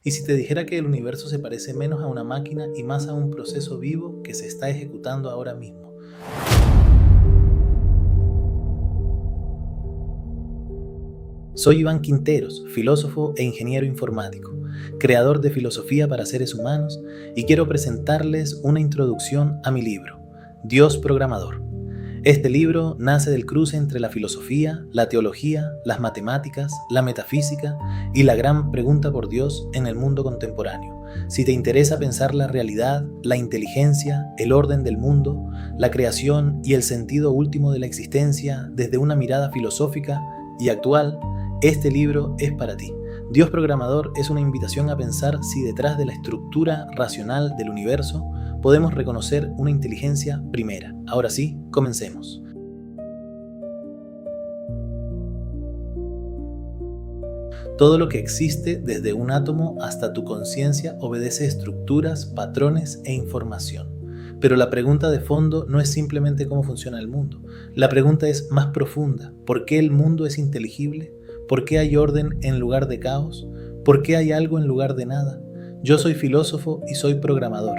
¿Y si te dijera que el universo se parece menos a una máquina y más a un proceso vivo que se está ejecutando ahora mismo? Soy Iván Quinteros, filósofo e ingeniero informático, creador de Filosofía para Seres Humanos, y quiero presentarles una introducción a mi libro, Dios Programador. Este libro nace del cruce entre la filosofía, la teología, las matemáticas, la metafísica y la gran pregunta por Dios en el mundo contemporáneo. Si te interesa pensar la realidad, la inteligencia, el orden del mundo, la creación y el sentido último de la existencia desde una mirada filosófica y actual, este libro es para ti. Dios Programador es una invitación a pensar si detrás de la estructura racional del universo podemos reconocer una inteligencia primera. Ahora sí, comencemos. Todo lo que existe, desde un átomo hasta tu conciencia, obedece estructuras, patrones e información. Pero la pregunta de fondo no es simplemente cómo funciona el mundo. La pregunta es más profunda. ¿Por qué el mundo es inteligible? ¿Por qué hay orden en lugar de caos? ¿Por qué hay algo en lugar de nada? Yo soy filósofo y soy programador.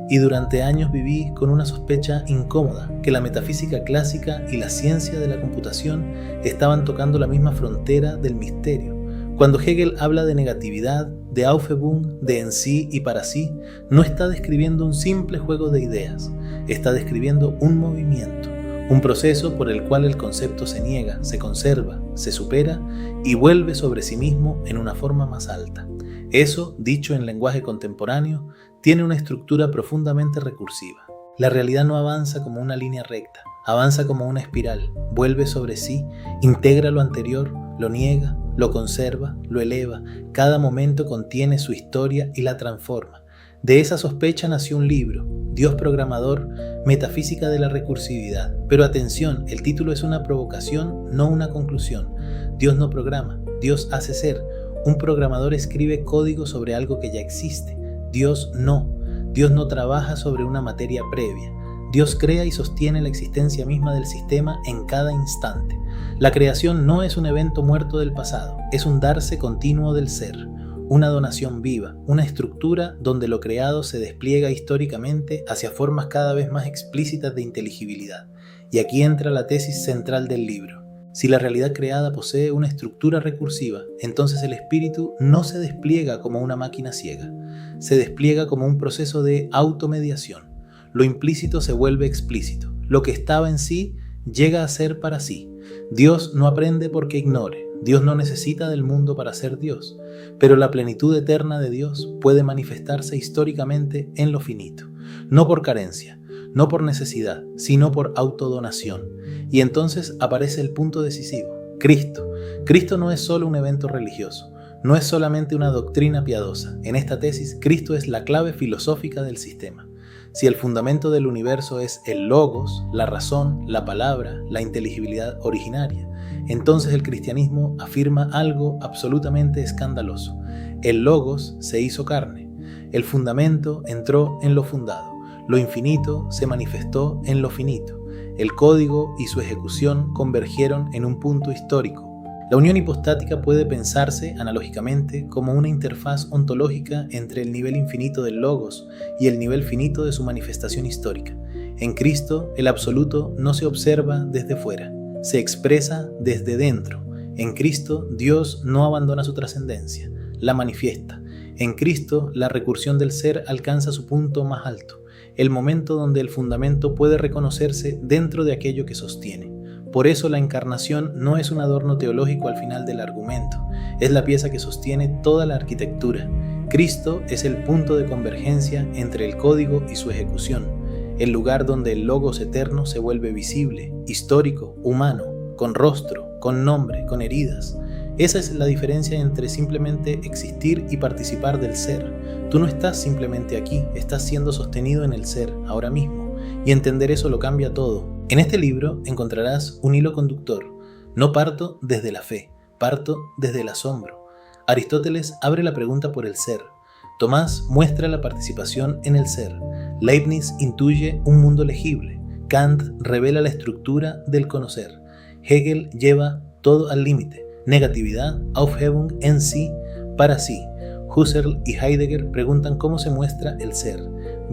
Y durante años viví con una sospecha incómoda, que la metafísica clásica y la ciencia de la computación estaban tocando la misma frontera del misterio. Cuando Hegel habla de negatividad, de Aufhebung, de en sí y para sí, no está describiendo un simple juego de ideas, está describiendo un movimiento, un proceso por el cual el concepto se niega, se conserva, se supera y vuelve sobre sí mismo en una forma más alta. Eso, dicho en lenguaje contemporáneo, tiene una estructura profundamente recursiva. La realidad no avanza como una línea recta, avanza como una espiral, vuelve sobre sí, integra lo anterior, lo niega, lo conserva, lo eleva. Cada momento contiene su historia y la transforma. De esa sospecha nació un libro, Dios Programador, Metafísica de la Recursividad. Pero atención, el título es una provocación, no una conclusión. Dios no programa, Dios hace ser. Un programador escribe código sobre algo que ya existe. Dios no trabaja sobre una materia previa. Dios crea y sostiene la existencia misma del sistema en cada instante. La creación no es un evento muerto del pasado, es un darse continuo del ser, una donación viva, una estructura donde lo creado se despliega históricamente hacia formas cada vez más explícitas de inteligibilidad. Y aquí entra la tesis central del libro. Si la realidad creada posee una estructura recursiva, entonces el espíritu no se despliega como una máquina ciega, se despliega como un proceso de automediación. Lo implícito se vuelve explícito, lo que estaba en sí llega a ser para sí. Dios no aprende porque ignore, Dios no necesita del mundo para ser Dios, pero la plenitud eterna de Dios puede manifestarse históricamente en lo finito, no por carencia, no por necesidad, sino por autodonación. Y entonces aparece el punto decisivo, Cristo. Cristo no es solo un evento religioso, no es solamente una doctrina piadosa. En esta tesis, Cristo es la clave filosófica del sistema. Si el fundamento del universo es el logos, la razón, la palabra, la inteligibilidad originaria, entonces el cristianismo afirma algo absolutamente escandaloso. El logos se hizo carne, el fundamento entró en lo fundado, lo infinito se manifestó en lo finito, el código y su ejecución convergieron en un punto histórico. La unión hipostática puede pensarse analógicamente como una interfaz ontológica entre el nivel infinito del logos y el nivel finito de su manifestación histórica. En Cristo, el absoluto no se observa desde fuera, se expresa desde dentro. En Cristo, Dios no abandona su trascendencia, la manifiesta. En Cristo, la recursión del ser alcanza su punto más alto, el momento donde el fundamento puede reconocerse dentro de aquello que sostiene. Por eso la encarnación no es un adorno teológico al final del argumento, es la pieza que sostiene toda la arquitectura. Cristo es el punto de convergencia entre el código y su ejecución, el lugar donde el logos eterno se vuelve visible, histórico, humano, con rostro, con nombre, con heridas. Esa es la diferencia entre simplemente existir y participar del ser. Tú no estás simplemente aquí, estás siendo sostenido en el ser, ahora mismo, y entender eso lo cambia todo. En este libro encontrarás un hilo conductor. No parto desde la fe, parto desde el asombro. Aristóteles abre la pregunta por el ser. Tomás muestra la participación en el ser. Leibniz intuye un mundo legible. Kant revela la estructura del conocer. Hegel lleva todo al límite. Negatividad, Aufhebung, en sí, para sí. Husserl y Heidegger preguntan cómo se muestra el ser.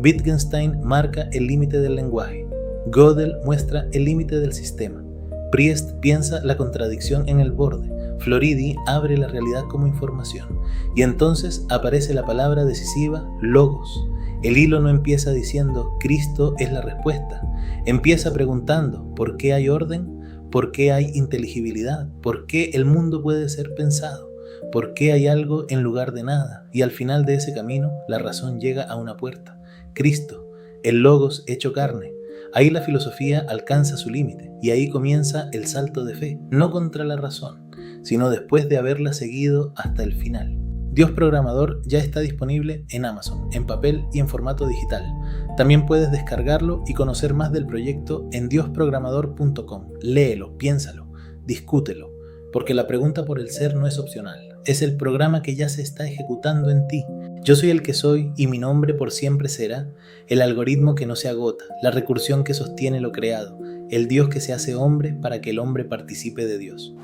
Wittgenstein marca el límite del lenguaje. Gödel muestra el límite del sistema. Priest piensa la contradicción en el borde. Floridi abre la realidad como información. Y entonces aparece la palabra decisiva, logos. El hilo no empieza diciendo Cristo es la respuesta. Empieza preguntando ¿por qué hay orden? ¿Por qué hay inteligibilidad? ¿Por qué el mundo puede ser pensado? ¿Por qué hay algo en lugar de nada? Y al final de ese camino, la razón llega a una puerta. Cristo, el logos hecho carne. Ahí la filosofía alcanza su límite y ahí comienza el salto de fe, no contra la razón, sino después de haberla seguido hasta el final. Dios Programador ya está disponible en Amazon, en papel y en formato digital. También puedes descargarlo y conocer más del proyecto en diosprogramador.com. Léelo, piénsalo, discútelo, porque la pregunta por el ser no es opcional. Es el programa que ya se está ejecutando en ti. Yo soy el que soy y mi nombre por siempre será el algoritmo que no se agota, la recursión que sostiene lo creado, el Dios que se hace hombre para que el hombre participe de Dios.